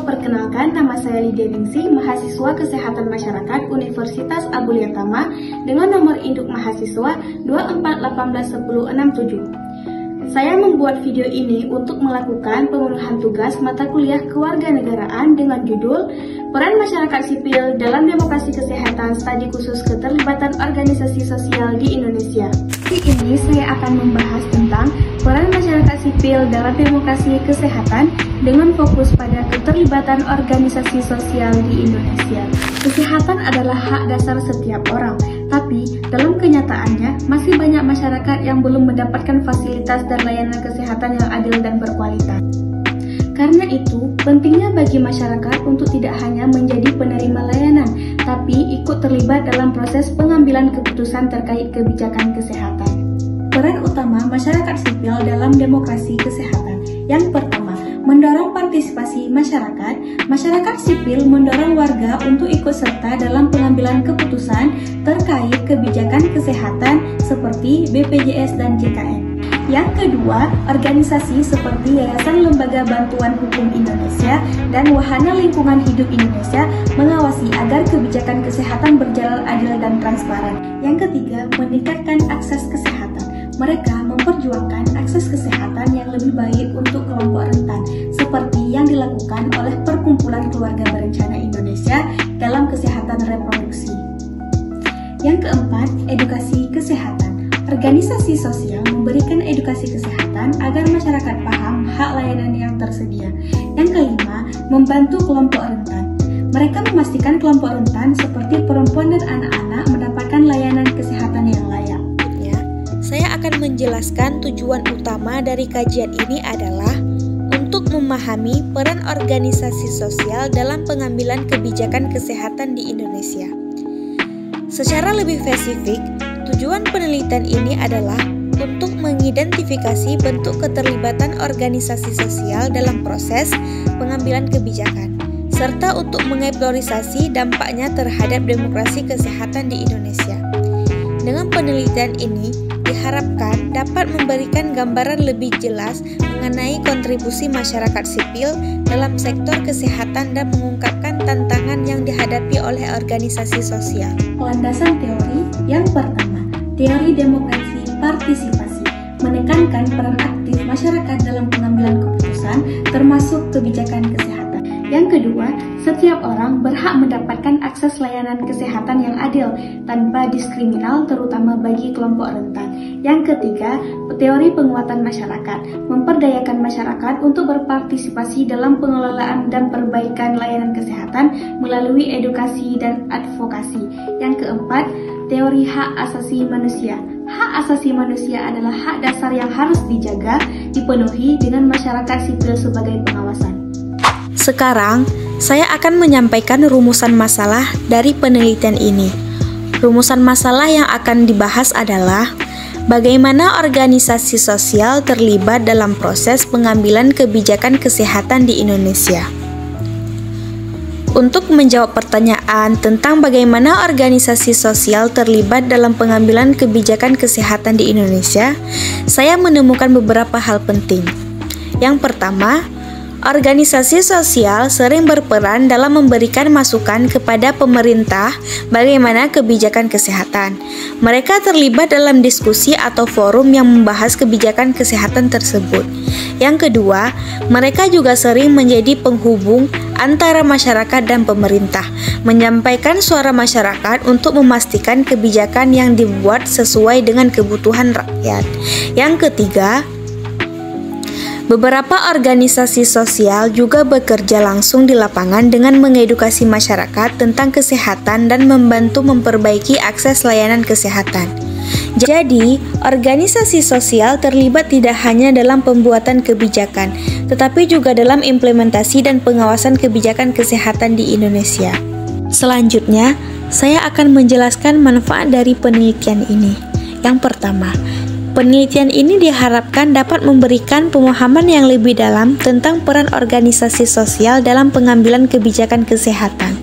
Perkenalkan, nama saya Lydia Ningsih, mahasiswa Kesehatan Masyarakat Universitas Abulia Tama dengan nomor induk mahasiswa 24181067. Saya membuat video ini untuk melakukan pemenuhan tugas mata kuliah kewarganegaraan dengan judul Peran Masyarakat Sipil dalam Demokrasi Kesehatan Studi Khusus Keterlibatan Organisasi Sosial di Indonesia. Di ini saya akan membahas tentang peran masyarakat sipil dalam demokrasi kesehatan dengan fokus pada keterlibatan organisasi sosial di Indonesia. Kesehatan adalah hak dasar setiap orang, tapi dalam kenyataannya masih banyak masyarakat yang belum mendapatkan fasilitas dan layanan kesehatan yang adil dan berkualitas. Karena itu, pentingnya bagi masyarakat untuk tidak hanya menjadi penerima layanan, tapi ikut terlibat dalam proses pengambilan keputusan terkait kebijakan kesehatan. Peran utama masyarakat sipil dalam demokrasi kesehatan. Yang pertama, mendorong partisipasi masyarakat. Masyarakat sipil mendorong warga untuk ikut serta dalam pengambilan keputusan terkait kebijakan kesehatan seperti BPJS dan JKN. Yang kedua, organisasi seperti Yayasan Lembaga Bantuan Hukum Indonesia dan Wahana Lingkungan Hidup Indonesia mengawasi agar kebijakan kesehatan berjalan adil dan transparan. Yang ketiga, meningkatkan akses kesehatan. Mereka memperjuangkan akses kesehatan yang lebih baik untuk kelompok rentan, seperti yang dilakukan oleh Perkumpulan Keluarga Berencana Indonesia dalam kesehatan reproduksi. Yang keempat, edukasi kesehatan. Organisasi sosial memberikan edukasi kesehatan agar masyarakat paham hak layanan yang tersedia. Yang kelima, membantu kelompok rentan. Mereka memastikan kelompok rentan seperti perempuan dan anak-anak mendapatkan layanan kesehatan yang layak. Saya akan menjelaskan tujuan utama dari kajian ini adalah untuk memahami peran organisasi sosial dalam pengambilan kebijakan kesehatan di Indonesia. Secara lebih spesifik, tujuan penelitian ini adalah untuk mengidentifikasi bentuk keterlibatan organisasi sosial dalam proses pengambilan kebijakan, serta untuk mengeksplorasi dampaknya terhadap demokrasi kesehatan di Indonesia. Dengan penelitian ini, diharapkan dapat memberikan gambaran lebih jelas mengenai kontribusi masyarakat sipil dalam sektor kesehatan dan mengungkapkan tantangan yang dihadapi oleh organisasi sosial. Landasan teori yang pertama, teori demokrasi partisipasi, menekankan peran aktif masyarakat dalam pengambilan keputusan termasuk kebijakan kesehatan. Yang kedua, setiap orang berhak mendapatkan akses layanan kesehatan yang adil tanpa diskriminal terutama bagi kelompok rentan. Yang ketiga, teori penguatan masyarakat, memperdayakan masyarakat untuk berpartisipasi dalam pengelolaan dan perbaikan layanan kesehatan melalui edukasi dan advokasi. Yang keempat, teori hak asasi manusia. Hak asasi manusia adalah hak dasar yang harus dijaga, dipenuhi dengan masyarakat sipil sebagai pengawasan. Sekarang, saya akan menyampaikan rumusan masalah dari penelitian ini. Rumusan masalah yang akan dibahas adalah bagaimana organisasi sosial terlibat dalam proses pengambilan kebijakan kesehatan di Indonesia. Untuk menjawab pertanyaan tentang bagaimana organisasi sosial terlibat dalam pengambilan kebijakan kesehatan di Indonesia, saya menemukan beberapa hal penting. Yang pertama, organisasi sosial sering berperan dalam memberikan masukan kepada pemerintah bagaimana kebijakan kesehatan. Mereka terlibat dalam diskusi atau forum yang membahas kebijakan kesehatan tersebut. Yang kedua, mereka juga sering menjadi penghubung antara masyarakat dan pemerintah, menyampaikan suara masyarakat untuk memastikan kebijakan yang dibuat sesuai dengan kebutuhan rakyat. Yang ketiga, beberapa organisasi sosial juga bekerja langsung di lapangan dengan mengedukasi masyarakat tentang kesehatan dan membantu memperbaiki akses layanan kesehatan. Jadi, organisasi sosial terlibat tidak hanya dalam pembuatan kebijakan, tetapi juga dalam implementasi dan pengawasan kebijakan kesehatan di Indonesia. Selanjutnya, saya akan menjelaskan manfaat dari penelitian ini. Yang pertama, penelitian ini diharapkan dapat memberikan pemahaman yang lebih dalam tentang peran organisasi sosial dalam pengambilan kebijakan kesehatan,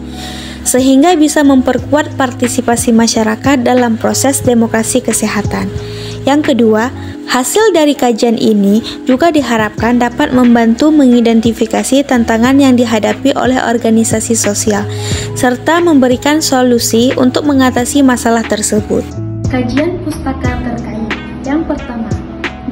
sehingga bisa memperkuat partisipasi masyarakat dalam proses demokrasi kesehatan. Yang kedua, Hasil dari kajian ini juga diharapkan dapat membantu mengidentifikasi tantangan yang dihadapi oleh organisasi sosial, serta memberikan solusi untuk mengatasi masalah tersebut. Kajian pustaka terkait. Yang pertama,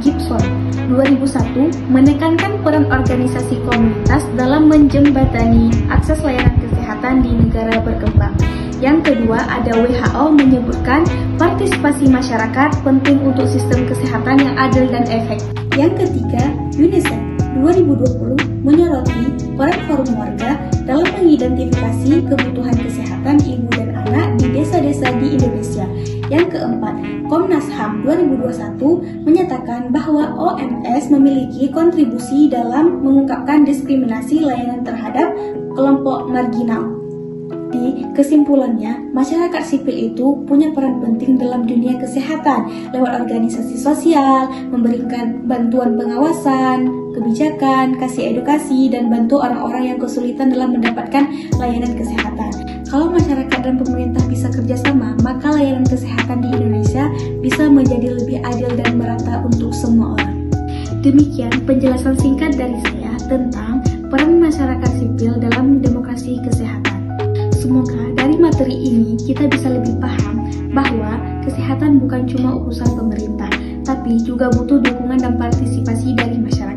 Gibson 2001 menekankan peran organisasi komunitas dalam menjembatani akses layanan kesehatan di negara berkembang. Yang kedua, ada WHO menyebutkan partisipasi masyarakat penting untuk sistem kesehatan yang adil dan efektif. Yang ketiga, UNICEF 2020 menyoroti peran forum warga dalam mengidentifikasi kebutuhan kesehatan ibu dan anak di desa-desa di Indonesia. Yang keempat, Komnas HAM 2021 menyatakan bahwa OMS memiliki kontribusi dalam mengungkapkan diskriminasi layanan terhadap kelompok marginal. Di kesimpulannya, masyarakat sipil itu punya peran penting dalam dunia kesehatan lewat organisasi sosial, memberikan bantuan pengawasan, kebijakan, kasih edukasi, dan bantu orang-orang yang kesulitan dalam mendapatkan layanan kesehatan. Kalau masyarakat dan pemerintah bisa kerjasama, maka layanan kesehatan di Indonesia bisa menjadi lebih adil dan merata untuk semua orang. Demikian penjelasan singkat dari saya tentang peran masyarakat sipil dalam demokrasi kesehatan. Semoga dari materi ini kita bisa lebih paham bahwa kesehatan bukan cuma urusan pemerintah, tapi juga butuh dukungan dan partisipasi dari masyarakat.